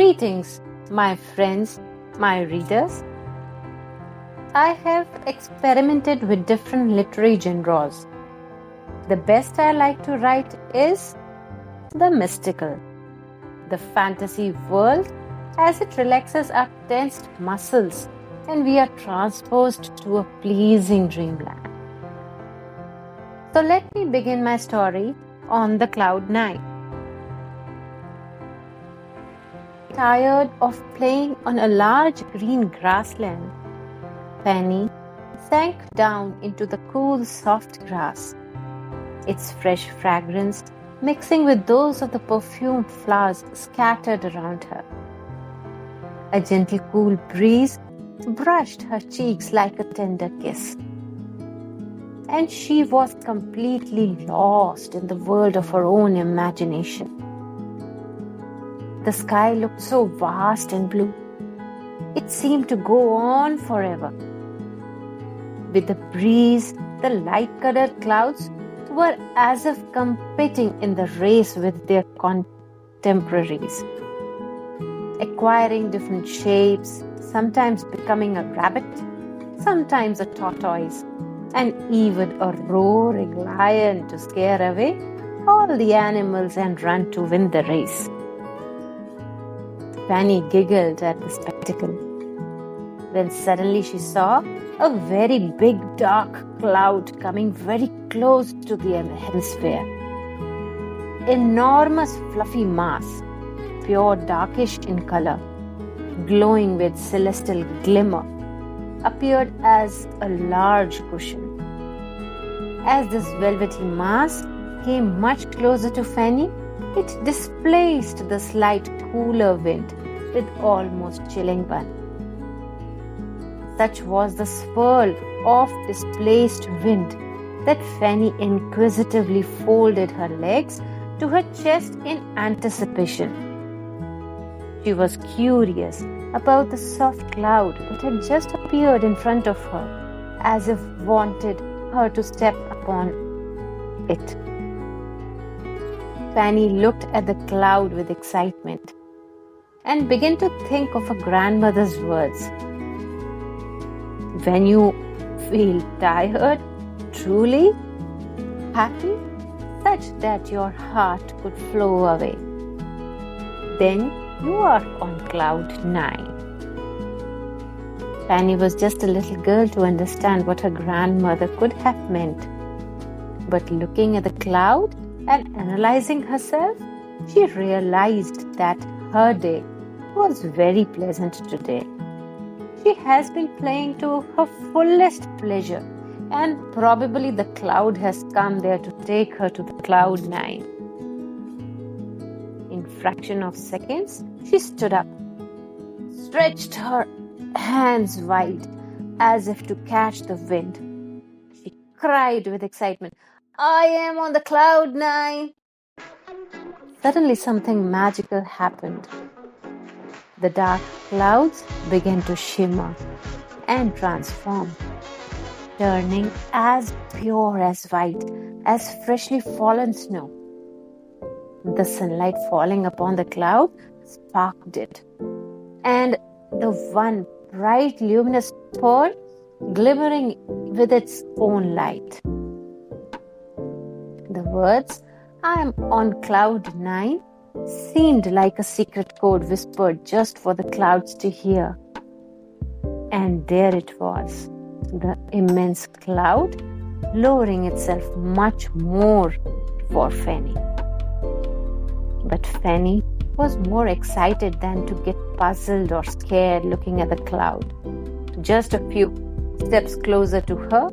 Greetings, my friends, my readers. I have experimented with different literary genres. The best I like to write is the mystical, the fantasy world, as it relaxes our tensed muscles and we are transposed to a pleasing dreamland. So let me begin my story on the cloud 9. Tired of playing on a large green grassland, Fanny sank down into the cool, soft grass, its fresh fragrance mixing with those of the perfumed flowers scattered around her. A gentle, cool breeze brushed her cheeks like a tender kiss, and she was completely lost in the world of her own imagination. The sky looked so vast and blue. It seemed to go on forever. With the breeze, the light-colored clouds were as if competing in the race with their contemporaries, acquiring different shapes, sometimes becoming a rabbit, sometimes a tortoise, and even a roaring lion to scare away all the animals and run to win the race. Fanny giggled at the spectacle, when suddenly she saw a very big dark cloud coming very close to the hemisphere. Enormous fluffy mass, pure darkish in color, glowing with celestial glimmer, appeared as a large cushion. As this velvety mass came much closer to Fanny, it displaced the slight cooler wind with almost chilling one. Such was the swirl of displaced wind that Fanny inquisitively folded her legs to her chest in anticipation. She was curious about the soft cloud that had just appeared in front of her, as if wanted her to step upon it. Fanny looked at the cloud with excitement and began to think of her grandmother's words. When you feel tired, truly happy, such that your heart could flow away, then you are on cloud 9. Fanny was just a little girl to understand what her grandmother could have meant. But looking at the cloud and analyzing herself, she realized that her day was very pleasant today. She has been playing to her fullest pleasure, and probably the cloud has come there to take her to the cloud 9. In fraction of seconds, she stood up, stretched her hands wide as if to catch the wind. She cried with excitement, "I am on the cloud 9." Suddenly something magical happened. The dark clouds began to shimmer and transform, turning as pure as white as freshly fallen snow. The sunlight falling upon the cloud sparkled it, and the one bright luminous pearl glimmering with its own light. The words, "I am on cloud 9," seemed like a secret code whispered just for the clouds to hear. And there it was, the immense cloud lowering itself much more for Fanny. But Fanny was more excited than to get puzzled or scared looking at the cloud. Just a few steps closer to her,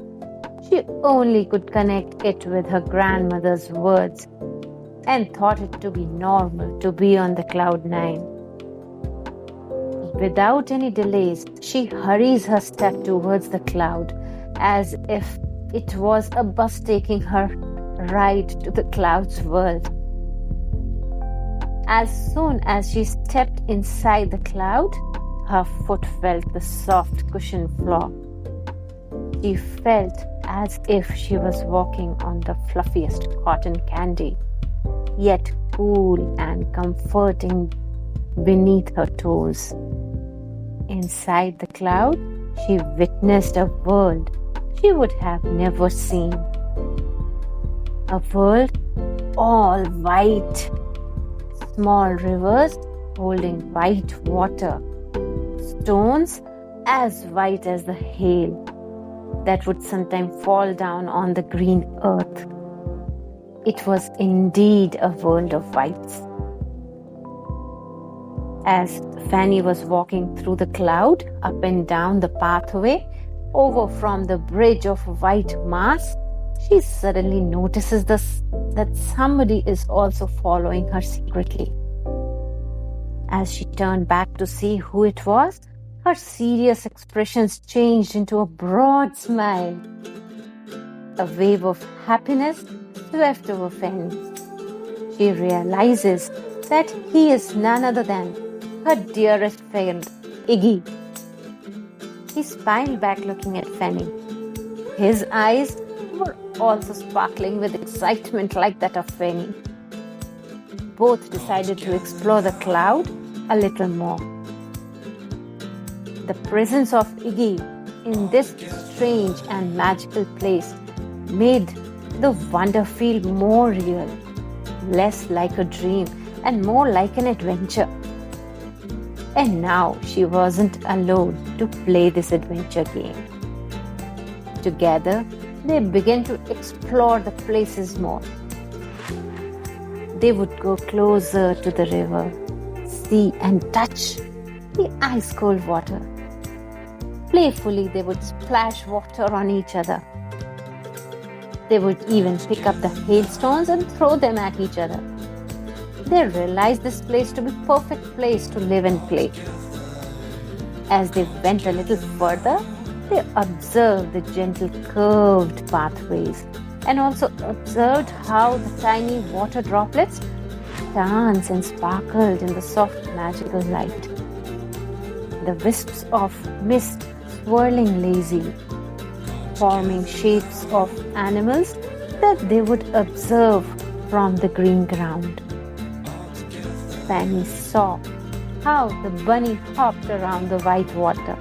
she only could connect it with her grandmother's words and thought it to be normal to be on the cloud 9. Without any delays, she hurries her step towards the cloud as if it was a bus taking her right to the cloud's world. As soon as she stepped inside the cloud, her foot felt the soft cushion floor. She felt as if she was walking on the fluffiest cotton candy, yet cool and comforting beneath her toes. Inside the cloud, she witnessed a world she would have never seen. A world all white, small rivers holding white water, stones as white as the hail that would sometimes fall down on the green earth. It was indeed a world of whites. As Fanny was walking through the cloud, up and down the pathway, over from the bridge of white mass, she suddenly notices that somebody is also following her secretly. As she turned back to see who it was, her serious expressions changed into a broad smile. A wave of happiness swept over Fanny. She realizes that he is none other than her dearest friend, Iggy. He smiled back looking at Fanny. His eyes were also sparkling with excitement like that of Fanny. Both decided to explore the cloud a little more. The presence of Iggy in this strange and magical place made the wonder feel more real, less like a dream and more like an adventure. And now she wasn't alone to play this adventure game. Together, they began to explore the places more. They would go closer to the river, see and touch the ice-cold water. Playfully, they would splash water on each other. They would even pick up the hailstones and throw them at each other. They realized this place to be a perfect place to live and play. As they went a little further, they observed the gentle curved pathways and also observed how the tiny water droplets danced and sparkled in the soft magical light. The wisps of mist swirling lazily, forming shapes of animals that they would observe from the green ground. Fanny saw how the bunny hopped around the white water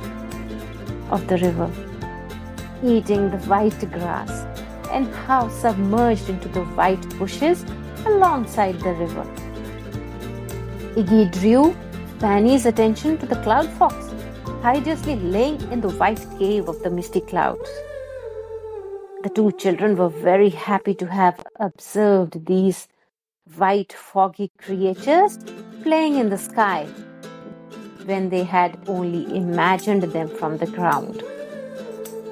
of the river, eating the white grass, and how submerged into the white bushes alongside the river. Iggy drew Fanny's attention to the cloud fox, hideously laying in the white cave of the misty clouds. The two children were very happy to have observed these white foggy creatures playing in the sky when they had only imagined them from the ground.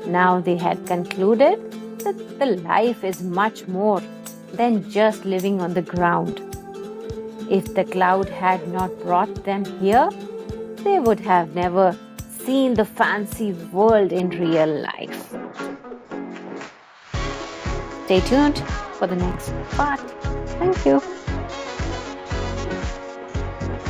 Now they had concluded that the life is much more than just living on the ground. If the cloud had not brought them here, they would have never seen the fancy world in real life. Stay tuned for the next part. Thank you.